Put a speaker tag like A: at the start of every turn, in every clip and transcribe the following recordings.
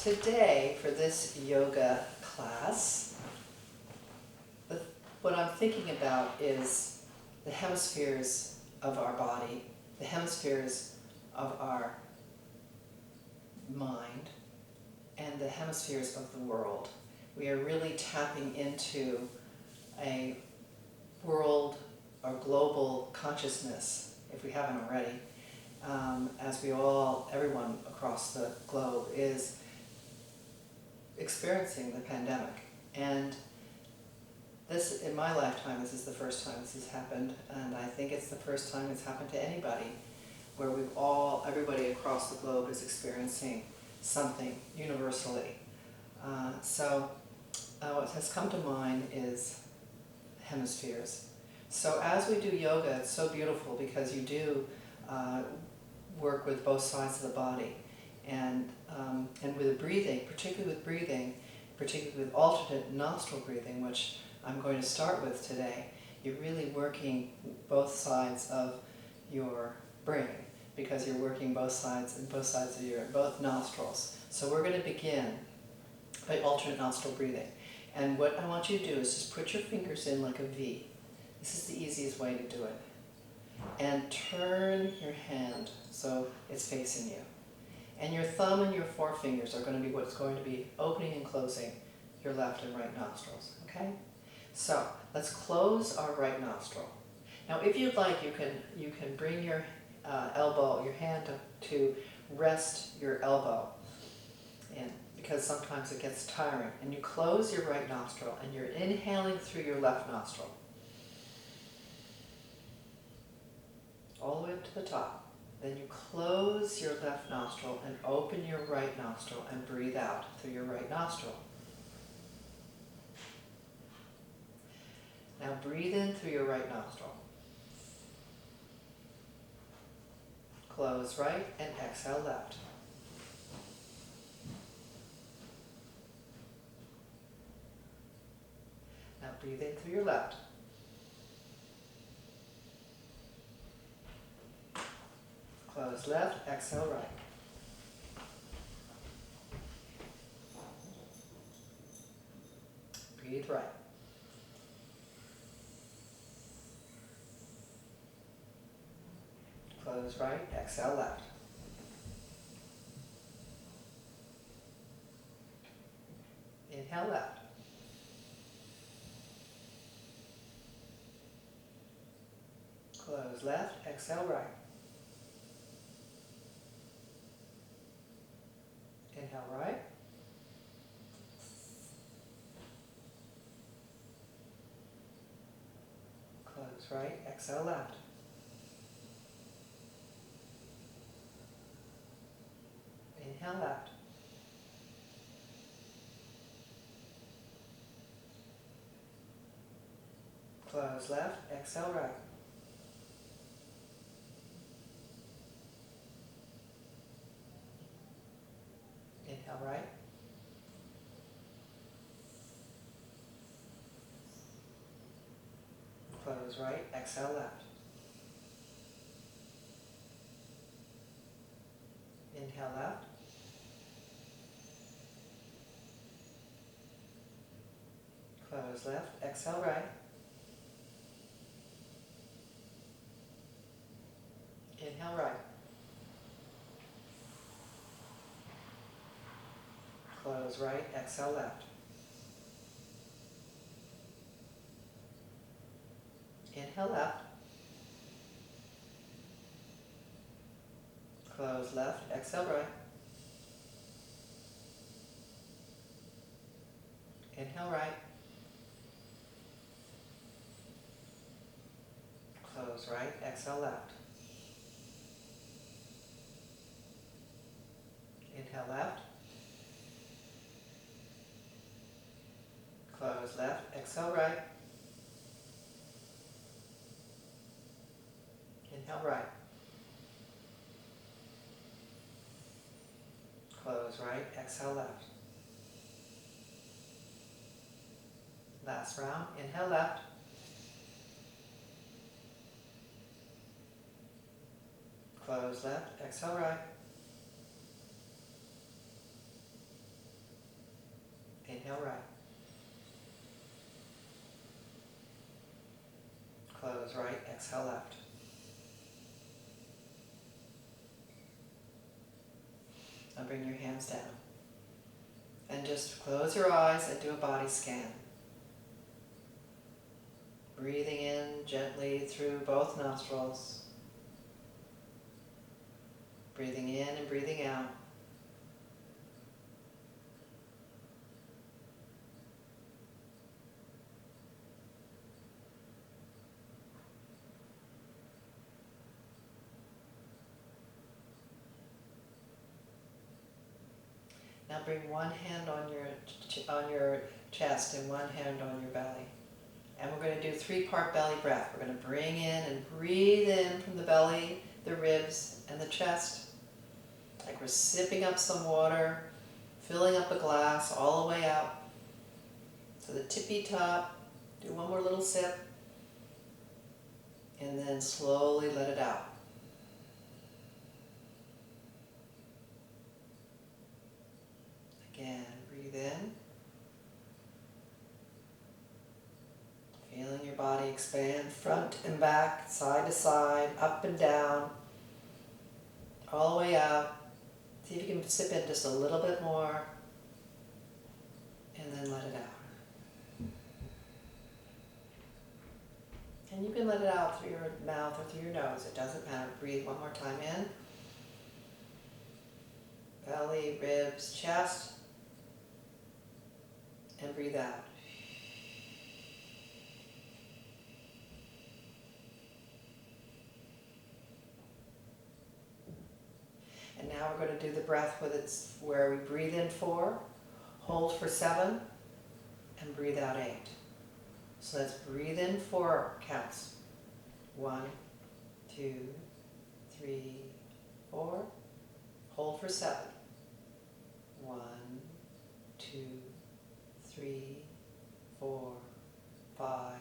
A: Today, for this yoga class, what I'm thinking about is the hemispheres of our body, the hemispheres of our mind, and the hemispheres of the world. We are really tapping into a world or global consciousness, if we haven't already, as everyone across the globe is experiencing the pandemic. And this, in my lifetime, this is the first time this has happened, and I think it's the first time it's happened to anybody, where everybody across the globe is experiencing something universally. What has come to mind is hemispheres. So as we do yoga, it's so beautiful because you do work with both sides of the body, and with breathing, particularly with alternate nostril breathing, which I'm going to start with today. You're really working both sides of your brain, because you're working both sides of both nostrils. So we're going to begin by alternate nostril breathing. And what I want you to do is just put your fingers in like a V. This is the easiest way to do it. And turn your hand so it's facing you. And your thumb and your forefingers are going to be what's going to be opening and closing your left and right nostrils. Okay? So let's close our right nostril. Now, if you'd like, you can bring your your hand to rest your elbow in, because sometimes it gets tiring. And you close your right nostril, and you're inhaling through your left nostril, all the way up to the top. Then you close your left nostril and open your right nostril and breathe out through your right nostril. Now breathe in through your right nostril. Close right and exhale left. Now breathe in through your left. Close left, exhale right. Breathe right. Close right, exhale left. Inhale left. Close left, exhale right. Inhale right. Close right, exhale left. Inhale left. Close left, exhale right. Inhale right. Close right, exhale left. Inhale left. Close left, exhale right. Inhale right. Close right, exhale left. Inhale left. Close left, exhale right. Inhale right. Close right, exhale left. Inhale left. Close left, exhale right. Inhale right. Close right, exhale left. Last round, inhale left. Close left, exhale right. Inhale right. Close right, exhale left. Now bring your hands down. And just close your eyes and do a body scan. Breathing in gently through both nostrils. Breathing in and breathing out. Now bring one hand on your chest and one hand on your belly. And we're going to do 3-part belly breath. We're going to bring in and breathe in from the belly, the ribs, and the chest. Like we're sipping up some water, filling up a glass all the way out to the tippy top. Do one more little sip. And then slowly let it out. Again, breathe in. Feeling your body expand front and back, side to side, up and down, all the way out. See if you can sip in just a little bit more, and then let it out. And you can let it out through your mouth or through your nose. It doesn't matter. Breathe one more time in. Belly, ribs, chest. And breathe out. And now we're going to do the breath where we breathe in 4, hold for 7, and breathe out 8. So let's breathe in 4 counts. 1, 2, 3, 4. Hold for 7. 1, 2, 3, 4, 5,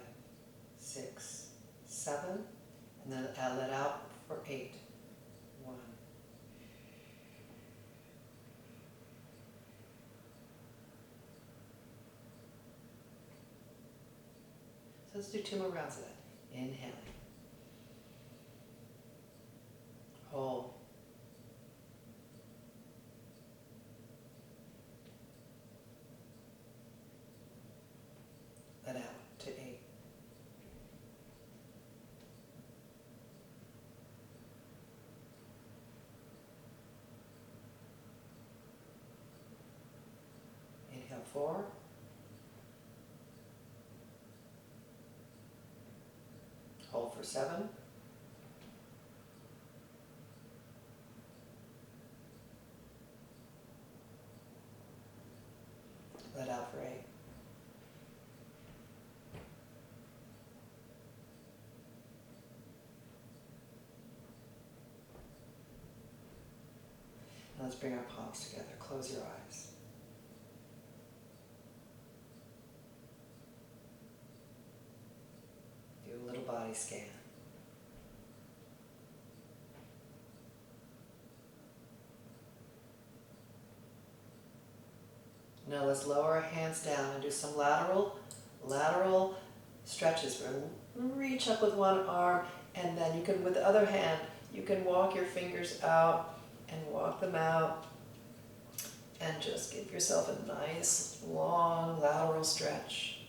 A: 6, 7. And then let out for 8. 1. So let's do 2 more rounds of that. Inhaling. Hold. Let out to 8. Inhale 4. Hold for 7. Let out for 8. Now let's bring our palms together. Close your eyes. Do a little body scan. Now let's lower our hands down and do some lateral stretches. We're going to reach up with one arm, and then you can, with the other hand, you can walk your fingers out and walk them out, and just give yourself a nice long lateral stretch.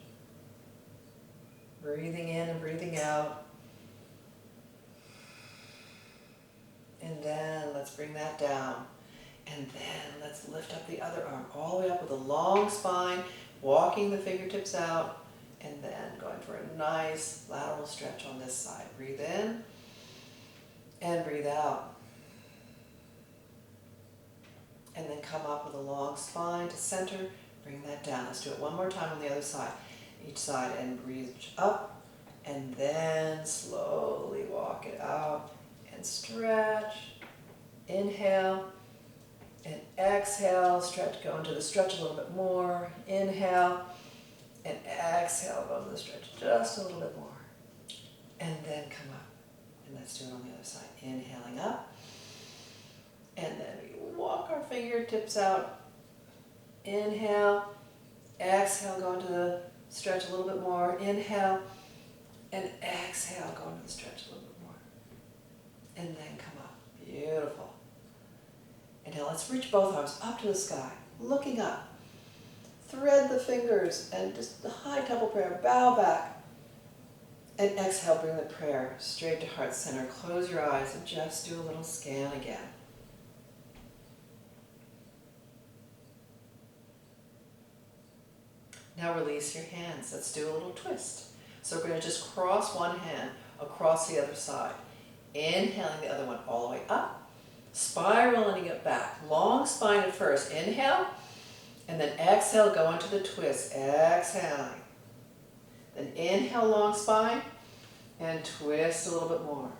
A: Breathing in and breathing out. And then let's bring that down. And then let's lift up the other arm all the way up with a long spine, walking the fingertips out, and then going for a nice lateral stretch on this side. Breathe in and breathe out. And then come up with a long spine to center, bring that down. Let's do it one more time on the other side. Each side, and reach up, and then slowly walk it out and stretch. Inhale and exhale, stretch, go into the stretch a little bit more. Inhale and exhale, go into the stretch just a little bit more. And then come up. And let's do it on the other side. Inhaling up. And then we walk our fingertips out. Inhale Exhale, go into the stretch a little bit more. Inhale, and exhale, go into the stretch a little bit more. And then come up. Beautiful. And now let's reach both arms up to the sky, looking up. Thread the fingers and just the high temple prayer, bow back. And exhale, bring the prayer straight to heart center. Close your eyes and just do a little scan again. Now release your hands. Let's do a little twist. So we're going to just cross one hand across the other side. Inhaling the other one all the way up. Spiraling it back. Long spine at first. Inhale. And then exhale, go into the twist. Exhaling. Then inhale, long spine. And twist a little bit more.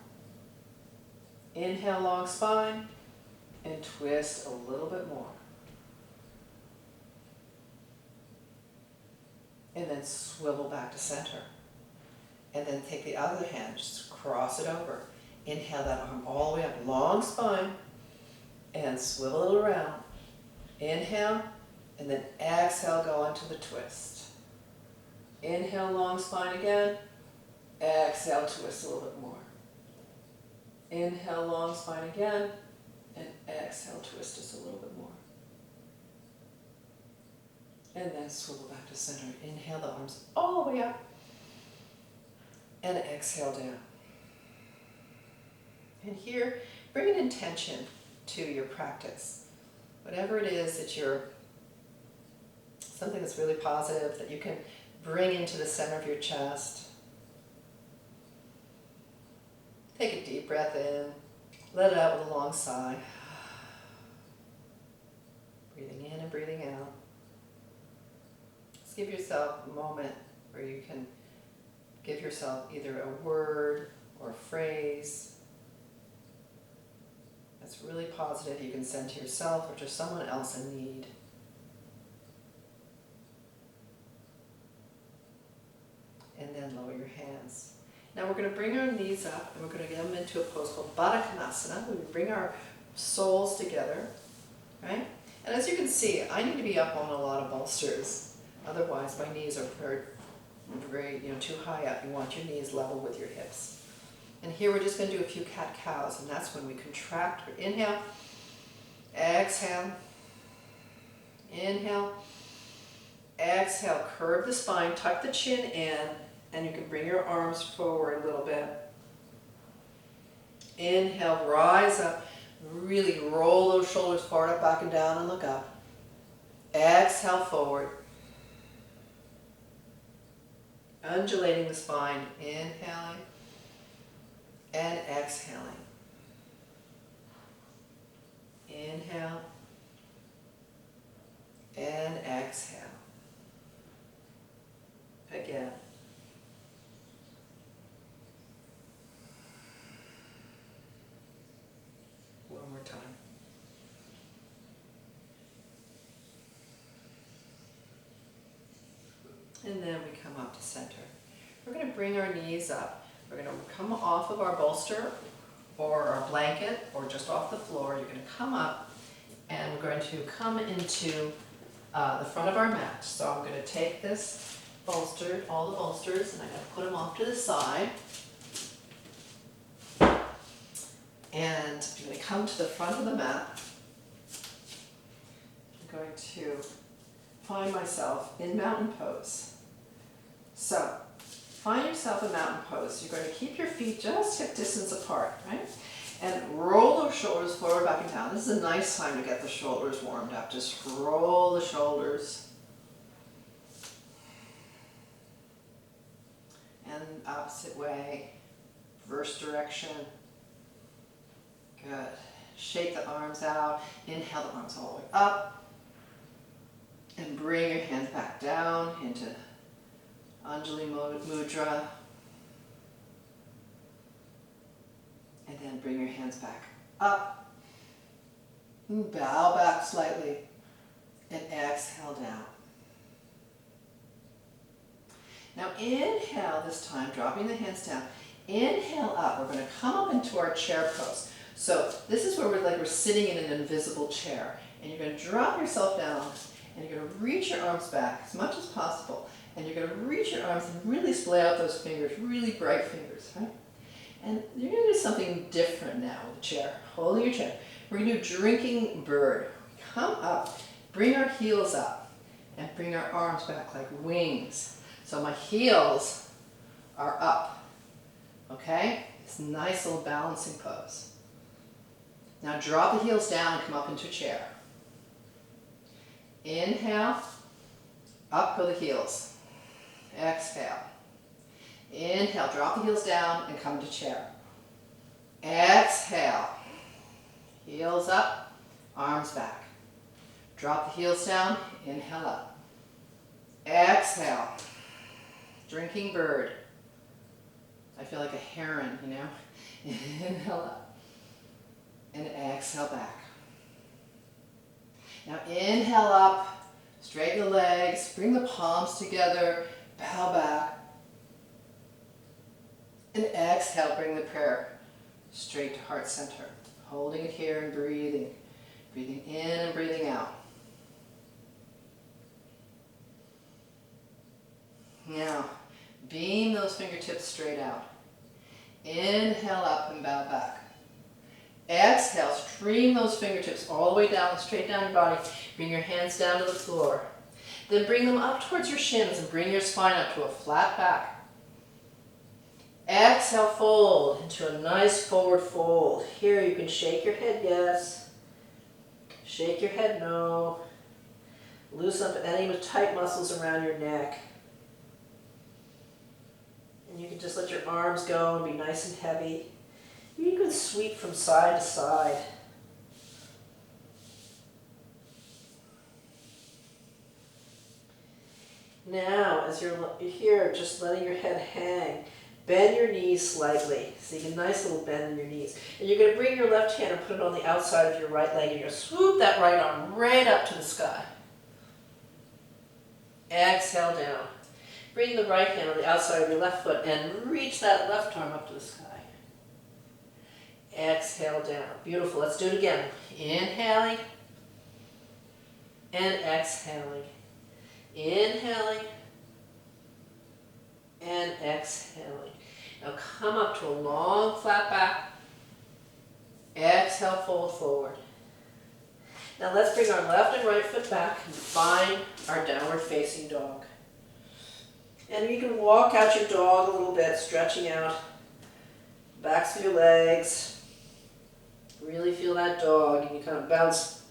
A: Inhale, long spine. And twist a little bit more. And then swivel back to center. And then take the other hand, just cross it over. Inhale that arm all the way up, long spine, and swivel it around. Inhale, and then exhale, go into the twist. Inhale, long spine again. Exhale, twist a little bit more. Inhale, long spine again, and exhale, twist just a little bit more. And then swivel back to center. Inhale the arms all the way up. And exhale down. And here, bring an intention to your practice. Whatever it is that something that's really positive that you can bring into the center of your chest. Take a deep breath in. Let it out with a long sigh. Breathing in and breathing out. Give yourself a moment where you can give yourself either a word or a phrase that's really positive you can send to yourself or to someone else in need. And then lower your hands. Now we're going to bring our knees up and we're going to get them into a pose called Baddha Konasana. We bring our soles together, right? And as you can see, I need to be up on a lot of bolsters. Otherwise, my knees are very, too high up. You want your knees level with your hips. And here we're just going to do a few cat-cows, and that's when we contract. Inhale, exhale, inhale, exhale. Curve the spine, tuck the chin in, and you can bring your arms forward a little bit. Inhale, rise up, really roll those shoulders forward, up, back, and down, and look up. Exhale, forward. Undulating the spine, inhaling and exhaling. Inhale and exhale. Again. One more time. And then we come up to center. We're going to bring our knees up. We're going to come off of our bolster or our blanket or just off the floor. You're going to come up and we're going to come into the front of our mat. So I'm going to take this bolster, all the bolsters, and I'm going to put them off to the side. And I'm going to come to the front of the mat. I'm going to find myself in mountain pose. So, find yourself a mountain pose. You're going to keep your feet just hip distance apart, right? And roll those shoulders forward, back, and down. This is a nice time to get the shoulders warmed up. Just roll the shoulders. And opposite way, reverse direction. Good. Shake the arms out. Inhale the arms all the way up. And bring your hands back down into Anjali Mudra. And then bring your hands back up. And bow back slightly. And exhale down. Now inhale this time, dropping the hands down. Inhale up. We're going to come up into our chair pose. So this is where we're sitting in an invisible chair. And you're going to drop yourself down And you're going to reach your arms back as much as possible. And you're going to reach your arms and really splay out those fingers, really bright fingers, right? And you're going to do something different now with the chair, holding your chair. We're going to do drinking bird. Come up, bring our heels up, and bring our arms back like wings. So my heels are up, okay? This nice little balancing pose. Now drop the heels down and come up into a chair. Inhale, up go the heels. Exhale. Inhale, drop the heels down and come to chair. Exhale. Heels up, arms back. Drop the heels down, inhale up. Exhale. Drinking bird. I feel like a heron, you know? Inhale up. And exhale back. Now inhale up, straighten the legs, bring the palms together, bow back. And exhale, bring the prayer straight to heart center. Holding it here and breathing. Breathing in and breathing out. Now, beam those fingertips straight out. Inhale up and bow back. Exhale, stream those fingertips all the way down, straight down your body. Bring your hands down to the floor. Then bring them up towards your shins and bring your spine up to a flat back. Exhale, fold into a nice forward fold. Here you can shake your head yes, shake your head no. Loosen up any tight muscles around your neck. And you can just let your arms go and be nice and heavy. You can sweep from side to side. Now, as you're here, just letting your head hang, bend your knees slightly. So you get a nice little bend in your knees. And you're going to bring your left hand and put it on the outside of your right leg. And you're going to swoop that right arm right up to the sky. Exhale down. Bring the right hand on the outside of your left foot and reach that left arm up to the sky. Exhale down. Beautiful. Let's do it again. Inhaling and exhaling. Inhaling and exhaling. Now come up to a long flat back. Exhale, fold forward. Now let's bring our left and right foot back and find our downward facing dog. And you can walk out your dog a little bit, stretching out backs of your legs. Really feel that dog, and you kind of bounce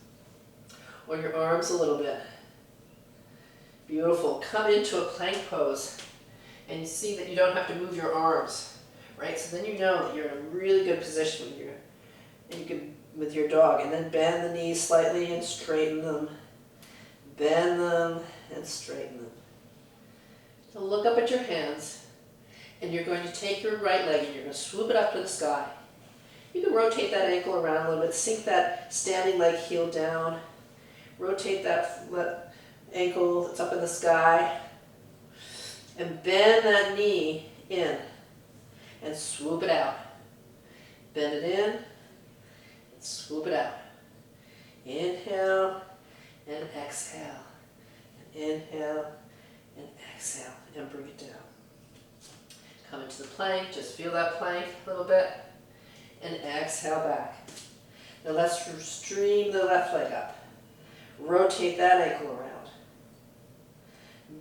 A: on your arms a little bit. Beautiful. Come into a plank pose, and you see that you don't have to move your arms, right? So then you know that you're in a really good position with your dog. And then bend the knees slightly and straighten them. Bend them and straighten them. So look up at your hands, and you're going to take your right leg and you're going to swoop it up to the sky. You can rotate that ankle around a little bit, sink that standing leg heel down, rotate that ankle that's up in the sky, and bend that knee in and swoop it out. Bend it in and swoop it out. Inhale and exhale. And inhale and exhale. And bring it down. Come into the plank. Just feel that plank a little bit. And exhale back. Now let's stream the left leg up. Rotate that ankle around.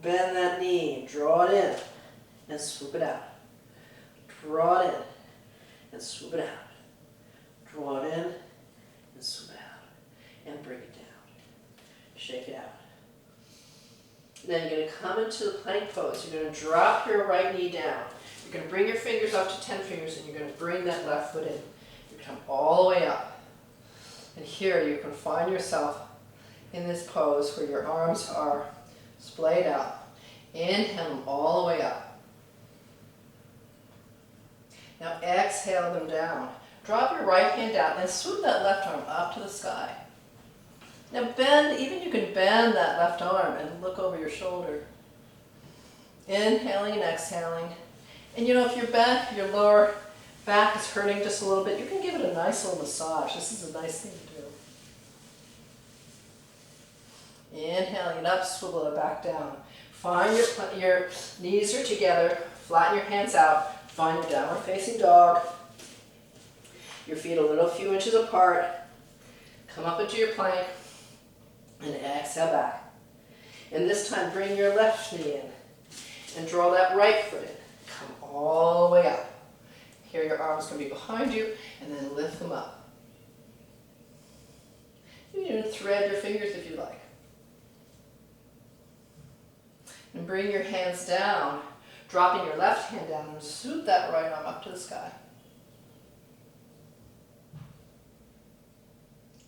A: Bend that knee. Draw it in. And swoop it out. Draw it in. And swoop it out. Draw it in. And swoop it out. And bring it down. Shake it out. Then you're going to come into the plank pose. You're going to drop your right knee down. You're going to bring your fingers up to 10 fingers, and you're going to bring that left foot in. You come all the way up. And here you can find yourself in this pose where your arms are splayed out. Inhale them all the way up. Now exhale them down. Drop your right hand down and swoop that left arm up to the sky. Now bend, even you can bend that left arm and look over your shoulder. Inhaling and exhaling. And you know, if your lower back is hurting just a little bit, you can give it a nice little massage. This is a nice thing to Inhale, get up, swivel it back down. Find your knees are together, flatten your hands out, find your downward facing dog. Your feet a few inches apart. Come up into your plank and exhale back. And this time bring your left knee in and draw that right foot in. Come all the way up. Here your arms can be behind you and then lift them up. You can even thread your fingers if you like. And bring your hands down, dropping your left hand down and swoop that right arm up to the sky.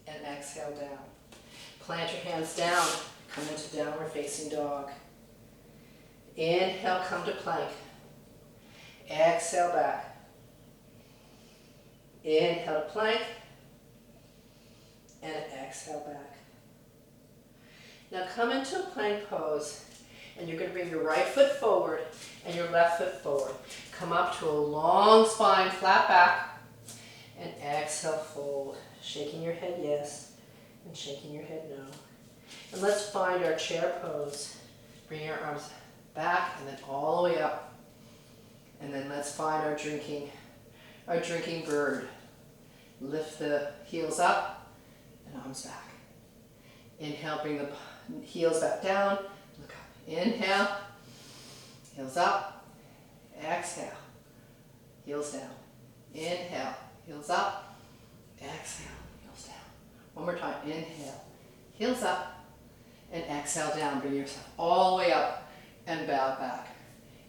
A: And exhale down. Plant your hands down, come into downward facing dog. Inhale, come to plank. Exhale back. Inhale to plank. And exhale back. Now come into a plank pose. And you're going to bring your right foot forward and your left foot forward. Come up to a long spine, flat back, and exhale, fold. Shaking your head yes, and shaking your head no. And let's find our chair pose. Bring your arms back and then all the way up. And then let's find our drinking bird. Lift the heels up and arms back. Inhale, bring the heels back down. Look up. Inhale, heels up, exhale, heels down. Inhale, heels up, exhale, heels down. One more time, inhale, heels up, and exhale down. Bring yourself all the way up and bow back.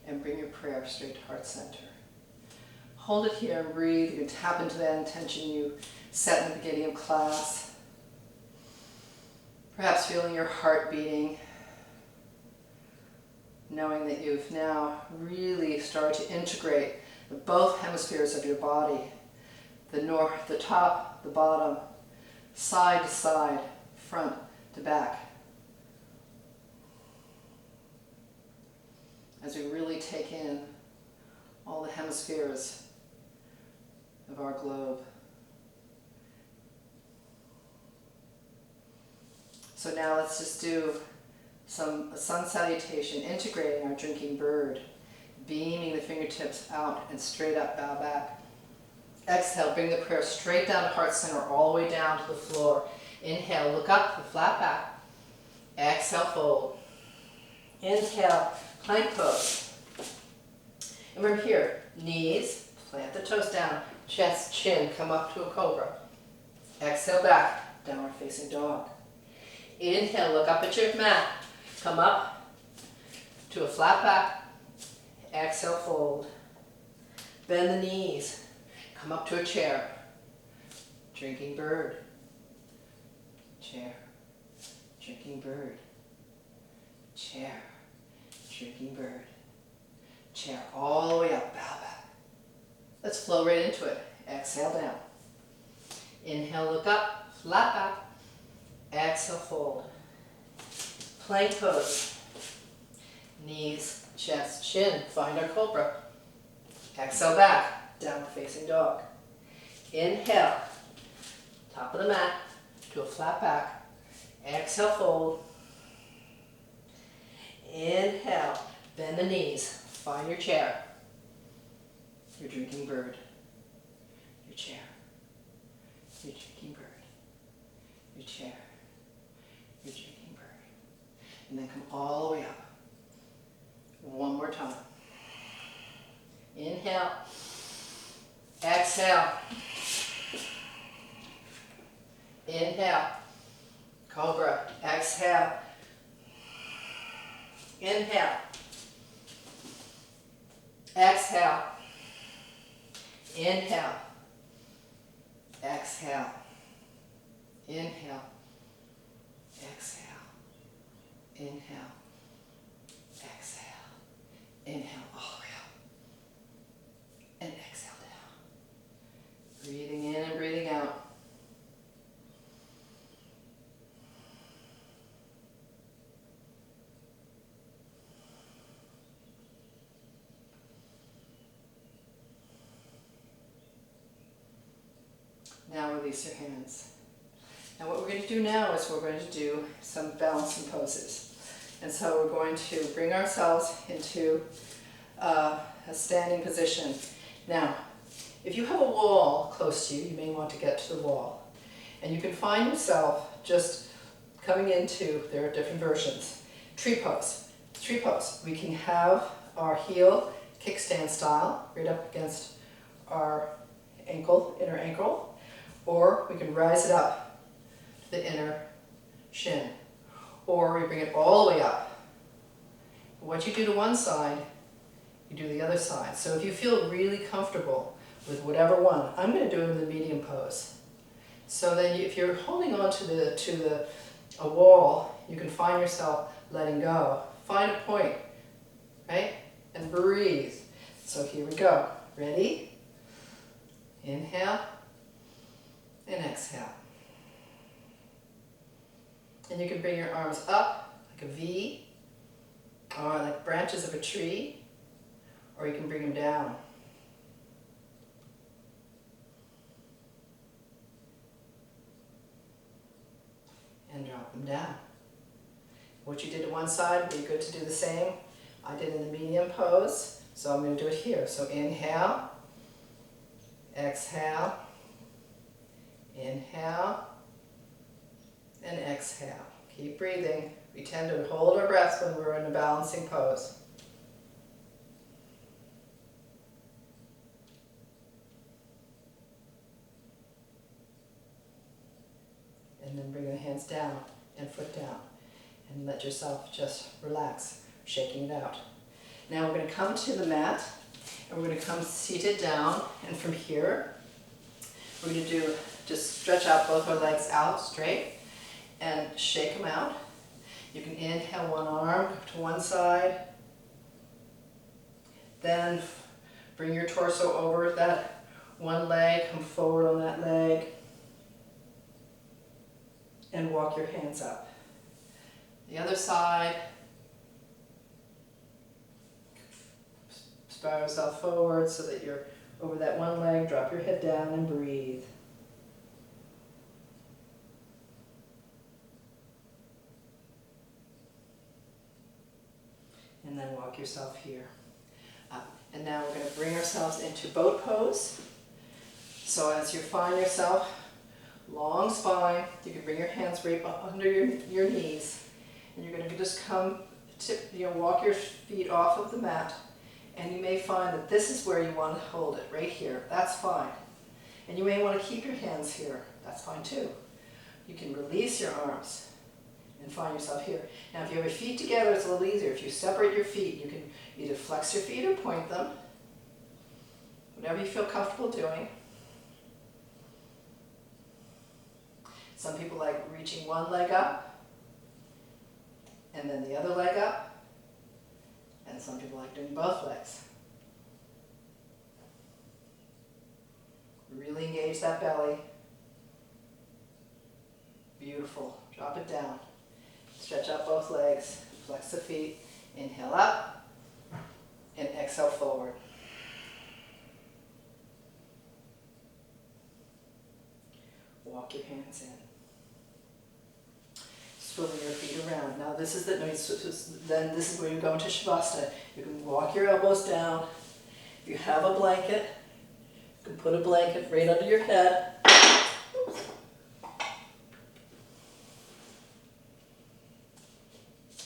A: And bring your prayer straight to heart center. Hold it here and breathe. You can tap into that intention you set in the beginning of class. Perhaps feeling your heart beating. Knowing that you've now really started to integrate both hemispheres of your body, the top, the bottom, side to side, front to back. As we really take in all the hemispheres of our globe. So now let's just do a sun salutation, integrating our drinking bird, beaming the fingertips out and straight up, bow back. Exhale, bring the prayer straight down to heart center, all the way down to the floor. Inhale, look up, the flat back. Exhale, fold. Inhale, plank pose. And from here, knees, plant the toes down, chest, chin, come up to a cobra. Exhale back, downward facing dog. Inhale, look up at your mat. Come up to a flat back. Exhale, fold. Bend the knees. Come up to a chair. Drinking bird. Chair. Drinking bird. Chair. Drinking bird. Chair. All the way up. Bow back. Let's flow right into it. Exhale down. Inhale, look up. Flat back. Exhale, fold. Plank pose. Knees, chest, chin. Find our cobra. Exhale back. Downward facing dog. Inhale. Top of the mat to a flat back. Exhale, fold. Inhale. Bend the knees. Find your chair. Your drinking bird. Your chair. Your drinking bird. Your chair. Your drinking bird. And then come all the way up. One more time. Inhale. Exhale. Inhale. Cobra. Exhale. Inhale. Exhale. Inhale. Exhale. Inhale. Exhale. Inhale. Exhale. Inhale all the way up. And exhale down. Breathing in and breathing out. Now release your hands. Now what we're going to do now is we're going to do some balancing poses. And so we're going to bring ourselves into a standing position. Now, if you have a wall close to you, you may want to get to the wall. And you can find yourself just coming into, there are different versions, tree pose. Tree pose. We can have our heel kickstand style right up against our ankle, inner ankle, or we can rise it up to the inner shin, or we bring it all the way up. What you do to one side, you do the other side. So if you feel really comfortable with whatever one, I'm going to do it in the medium pose. So then if you're holding on to a wall, you can find yourself letting go. Find a point, right? And breathe. So here we go. Ready? Inhale and exhale. And you can bring your arms up like a V, or like branches of a tree, or you can bring them down. And drop them down. What you did to one side, be good to do the same. I did in the medium pose, so I'm going to do it here. So inhale, exhale, inhale, and exhale. Keep breathing. We tend to hold our breaths when we're in a balancing pose. And then bring the hands down and foot down. And let yourself just relax, shaking it out. Now we're going to come to the mat, and we're going to come seated down, and from here, we're going to do, just stretch out both our legs out straight, and shake them out. You can inhale one arm to one side, then bring your torso over that one leg, come forward on that leg, and walk your hands up. The other side, spiral yourself forward so that you're over that one leg, drop your head down and breathe. And then walk yourself here up. And now we're going to bring ourselves into boat pose. So as you find yourself, long spine, you can bring your hands right up under your knees. And you're going to just come, walk your feet off of the mat. And you may find that this is where you want to hold it, right here. That's fine. And you may want to keep your hands here. That's fine too. You can release your arms and find yourself here. Now if you have your feet together, it's a little easier. If you separate your feet, you can either flex your feet or point them. Whatever you feel comfortable doing. Some people like reaching one leg up and then the other leg up. And some people like doing both legs. Really engage that belly. Beautiful. Drop it down. Stretch out both legs. Flex the feet. Inhale up. And exhale forward. Walk your hands in. Swivel your feet around. Now this is then this is where you go into Shavasana. You can walk your elbows down. If you have a blanket, you can put a blanket right under your head.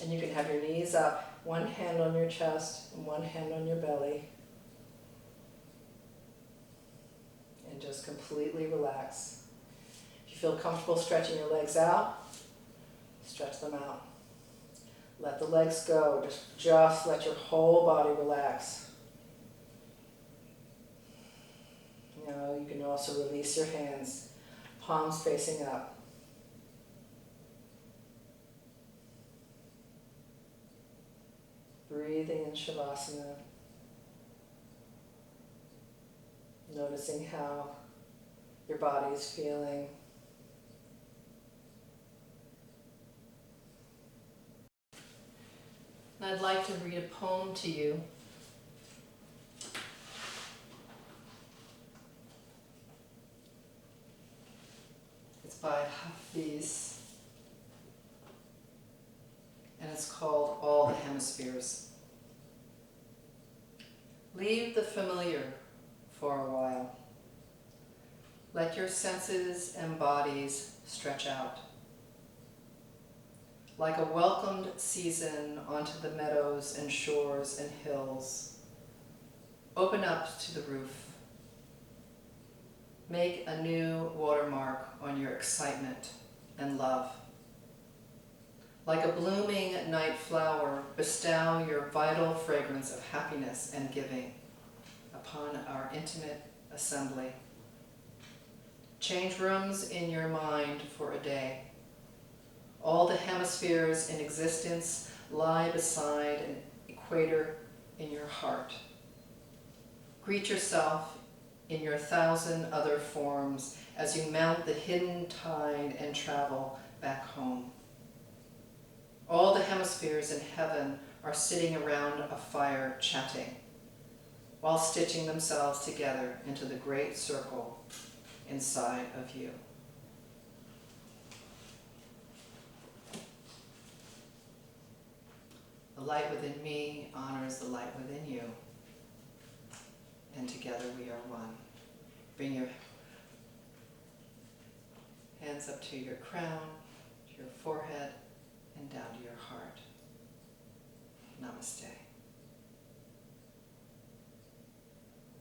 A: And you can have your knees up, one hand on your chest and one hand on your belly. And just completely relax. If you feel comfortable stretching your legs out, stretch them out. Let the legs go. Just let your whole body relax. Now you can also release your hands, palms facing up. Breathing in Shavasana. Noticing how your body is feeling. And I'd like to read a poem to you. It's by Hafiz, and it's called All the Hemispheres. Leave the familiar for a while. Let your senses and bodies stretch out. Like a welcomed season onto the meadows and shores and hills, open up to the roof. Make a new watermark on your excitement and love. Like a blooming night flower, bestow your vital fragrance of happiness and giving upon our intimate assembly. Change rooms in your mind for a day. All the hemispheres in existence lie beside an equator in your heart. Greet yourself in your 1,000 other forms as you mount the hidden tide and travel back home. All the hemispheres in heaven are sitting around a fire chatting, while stitching themselves together into the great circle inside of you. The light within me honors the light within you, and together we are one. Bring your hands up to your crown, to your forehead, and down to your heart. Namaste.